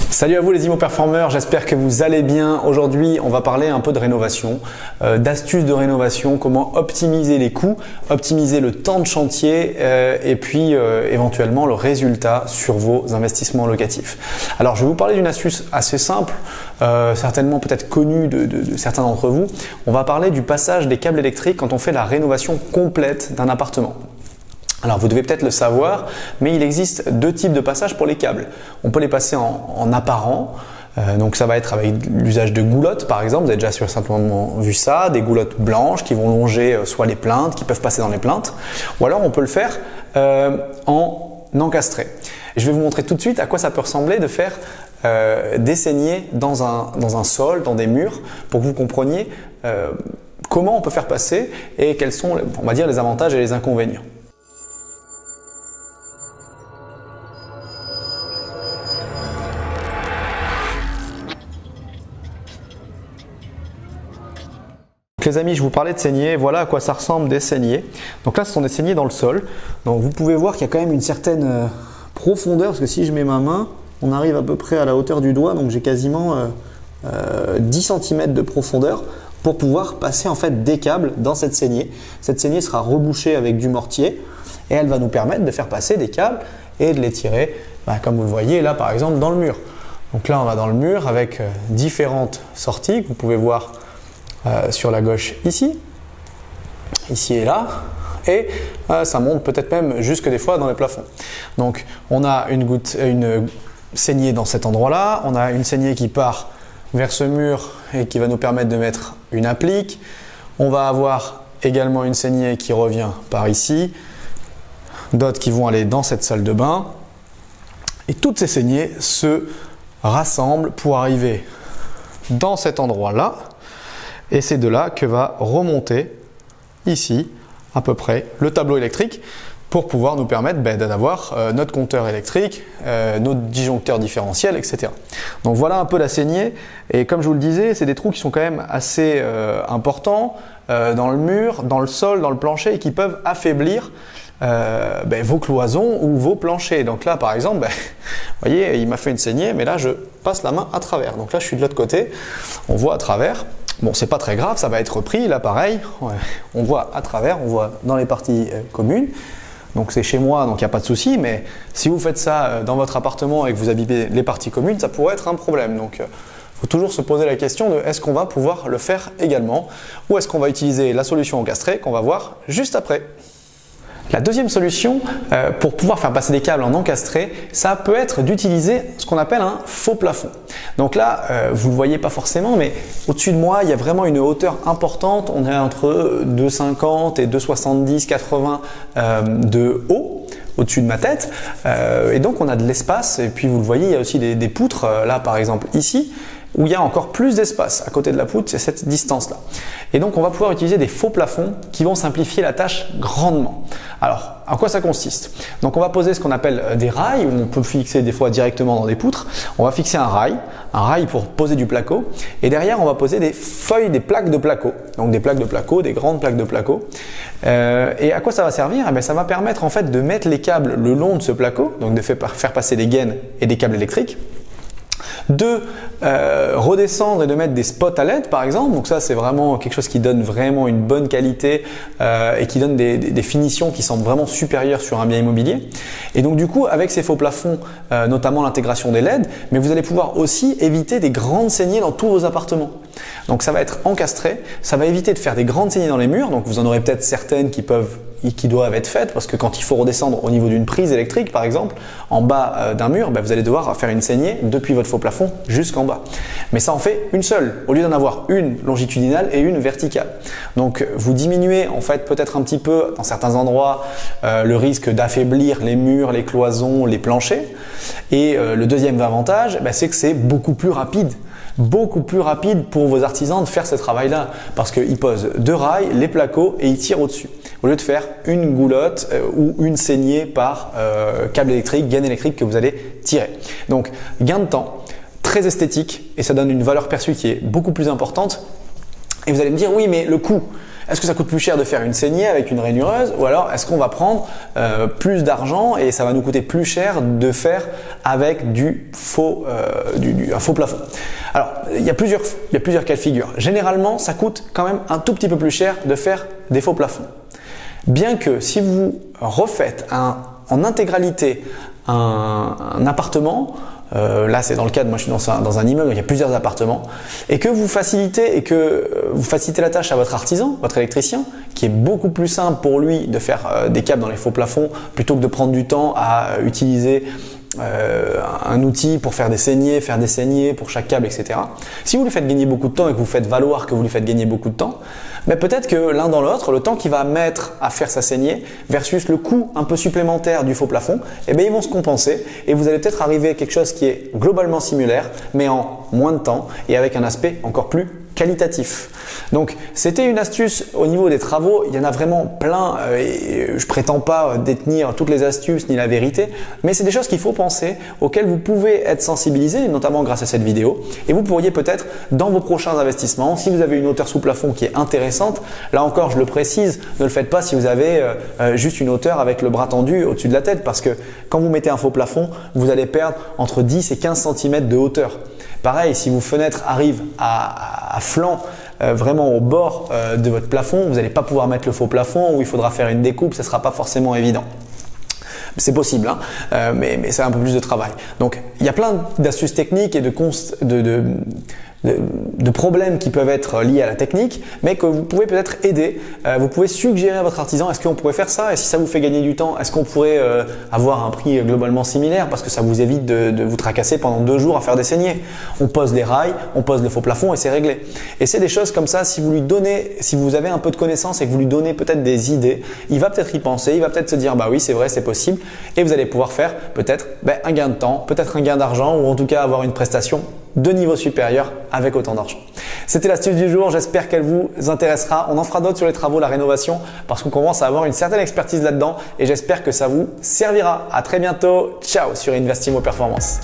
Salut à vous les IMO-performeurs, j'espère que vous allez bien. Aujourd'hui, on va parler un peu de rénovation, d'astuces de rénovation, comment optimiser les coûts, optimiser le temps de chantier et puis éventuellement le résultat sur vos investissements locatifs. Alors, je vais vous parler d'une astuce assez simple, certainement peut-être connue de certains d'entre vous. On va parler du passage des câbles électriques quand on fait la rénovation complète d'un appartement. Alors vous devez peut-être le savoir, mais il existe deux types de passages pour les câbles. On peut les passer en apparent, donc ça va être avec l'usage de goulottes par exemple, vous avez déjà certainement vu ça, des goulottes blanches qui vont longer soit les plinthes, qui peuvent passer dans les plinthes, ou alors on peut le faire en encastré. Je vais vous montrer tout de suite à quoi ça peut ressembler de faire des saignées dans un sol, dans des murs, pour que vous compreniez comment on peut faire passer et quels sont, on va dire, les avantages et les inconvénients. Les amis, je vous parlais de saignées, voilà à quoi ça ressemble des saignées. Donc là, ce sont des saignées dans le sol. Donc vous pouvez voir qu'il y a quand même une certaine profondeur, parce que si je mets ma main, on arrive à peu près à la hauteur du doigt, donc j'ai quasiment 10 cm de profondeur pour pouvoir passer en fait des câbles dans cette saignée. Cette saignée sera rebouchée avec du mortier et elle va nous permettre de faire passer des câbles et de les tirer, comme vous le voyez là par exemple dans le mur. Donc là, on va dans le mur avec différentes sorties que vous pouvez voir sur la gauche ici et là, et ça monte peut-être même jusque des fois dans les plafonds. Donc on a une saignée dans cet endroit là, on a une saignée qui part vers ce mur et qui va nous permettre de mettre une applique. On va avoir également une saignée qui revient par ici, d'autres qui vont aller dans cette salle de bain, et toutes ces saignées se rassemblent pour arriver dans cet endroit là. Et c'est de là que va remonter ici à peu près le tableau électrique pour pouvoir nous permettre d'avoir notre compteur électrique, notre disjoncteur différentiel, etc. Donc voilà un peu la saignée, et comme je vous le disais, c'est des trous qui sont quand même assez importants dans le mur, dans le sol, dans le plancher, et qui peuvent affaiblir vos cloisons ou vos planchers. Donc là par exemple, vous voyez, il m'a fait une saignée, mais là je passe la main à travers. Donc là je suis de l'autre côté, on voit à travers. Bon, c'est pas très grave, ça va être repris, là pareil, on voit à travers, on voit dans les parties communes. Donc c'est chez moi, donc il n'y a pas de souci, mais si vous faites ça dans votre appartement et que vous habitez les parties communes, ça pourrait être un problème. Donc il faut toujours se poser la question de est-ce qu'on va pouvoir le faire également, ou est-ce qu'on va utiliser la solution encastrée qu'on va voir juste après. La deuxième solution pour pouvoir faire passer des câbles en encastré, ça peut être d'utiliser ce qu'on appelle un faux plafond. Donc là, vous ne le voyez pas forcément, mais au-dessus de moi, il y a vraiment une hauteur importante. On est entre 2,50 et 2,70, 80 de haut au-dessus de ma tête. Et donc, on a de l'espace. Et puis, vous le voyez, il y a aussi des poutres, là par exemple ici, où il y a encore plus d'espace. À côté de la poutre, c'est cette distance-là. Et donc, on va pouvoir utiliser des faux plafonds qui vont simplifier la tâche grandement. Alors, à quoi ça consiste? Donc, on va poser ce qu'on appelle des rails, où on peut fixer des fois directement dans des poutres. On va fixer un rail pour poser du placo. Et derrière, on va poser des feuilles, des plaques de placo. Donc, des plaques de placo, des grandes plaques de placo. Et à quoi ça va servir? Ça va permettre en fait de mettre les câbles le long de ce placo, donc de faire passer des gaines et des câbles électriques. De redescendre et de mettre des spots à LED par exemple, donc ça c'est vraiment quelque chose qui donne vraiment une bonne qualité et qui donne des finitions qui semblent vraiment supérieures sur un bien immobilier. Et donc du coup avec ces faux plafonds, notamment l'intégration des LED, mais vous allez pouvoir aussi éviter des grandes saignées dans tous vos appartements. Donc ça va être encastré, ça va éviter de faire des grandes saignées dans les murs, donc vous en aurez peut-être certaines qui doivent être faites parce que quand il faut redescendre au niveau d'une prise électrique par exemple, en bas d'un mur, vous allez devoir faire une saignée depuis votre faux plafond jusqu'en bas. Mais ça en fait une seule, au lieu d'en avoir une longitudinale et une verticale. Donc vous diminuez en fait peut-être un petit peu dans certains endroits le risque d'affaiblir les murs, les cloisons, les planchers. Et le deuxième avantage, c'est que c'est beaucoup plus rapide pour vos artisans de faire ce travail-là parce qu'ils posent deux rails, les placos et ils tirent au-dessus au lieu de faire une goulotte ou une saignée par câble électrique, gaine électrique que vous allez tirer. Donc gain de temps, très esthétique et ça donne une valeur perçue qui est beaucoup plus importante. Et vous allez me dire oui mais le coût. Est-ce que ça coûte plus cher de faire une saignée avec une rainureuse ou alors est-ce qu'on va prendre plus d'argent et ça va nous coûter plus cher de faire avec un faux plafond? Alors, il y a plusieurs cas de figure. Généralement, ça coûte quand même un tout petit peu plus cher de faire des faux plafonds. Bien que si vous refaites en intégralité un appartement, là c'est dans le cadre, moi je suis dans un immeuble, il y a plusieurs appartements, et que vous facilitez la tâche à votre artisan, votre électricien, qui est beaucoup plus simple pour lui de faire des câbles dans les faux plafonds plutôt que de prendre du temps à utiliser un outil pour faire des saignées pour chaque câble, etc. Si vous lui faites gagner beaucoup de temps et que vous faites valoir que vous lui faites gagner beaucoup de temps, mais peut-être que l'un dans l'autre, le temps qu'il va mettre à faire sa saignée versus le coût un peu supplémentaire du faux plafond, eh bien, ils vont se compenser et vous allez peut-être arriver à quelque chose qui est globalement similaire, mais en moins de temps et avec un aspect encore plus qualitatif. Donc, c'était une astuce au niveau des travaux. Il y en a vraiment plein et je prétends pas détenir toutes les astuces ni la vérité, mais c'est des choses qu'il faut penser, auxquelles vous pouvez être sensibilisé, notamment grâce à cette vidéo. Et vous pourriez peut-être, dans vos prochains investissements, si vous avez une hauteur sous plafond qui est intéressante, là encore, je le précise, ne le faites pas si vous avez juste une hauteur avec le bras tendu au-dessus de la tête, parce que quand vous mettez un faux plafond, vous allez perdre entre 10 et 15 cm de hauteur. Pareil, si vos fenêtres arrivent à flanc, vraiment au bord de votre plafond, vous n'allez pas pouvoir mettre le faux plafond ou il faudra faire une découpe, ce ne sera pas forcément évident. C'est possible, hein, mais c'est un peu plus de travail. Donc, il y a plein d'astuces techniques et de problèmes qui peuvent être liés à la technique, mais que vous pouvez peut-être aider. Vous pouvez suggérer à votre artisan, est-ce qu'on pourrait faire ça? Et si ça vous fait gagner du temps, est-ce qu'on pourrait avoir un prix globalement similaire parce que ça vous évite de vous tracasser pendant 2 jours à faire des saignées? On pose les rails, on pose le faux plafond et c'est réglé. Et c'est des choses comme ça, si vous avez un peu de connaissances et que vous lui donnez peut-être des idées, il va peut-être y penser, il va peut-être se dire bah oui c'est vrai, c'est possible et vous allez pouvoir faire peut-être un gain de temps, peut-être un gain d'argent ou en tout cas avoir une prestation de niveau supérieur avec autant d'argent. C'était l'astuce du jour, j'espère qu'elle vous intéressera. On en fera d'autres sur les travaux, la rénovation parce qu'on commence à avoir une certaine expertise là-dedans et j'espère que ça vous servira. À très bientôt, ciao sur Investimo Performance.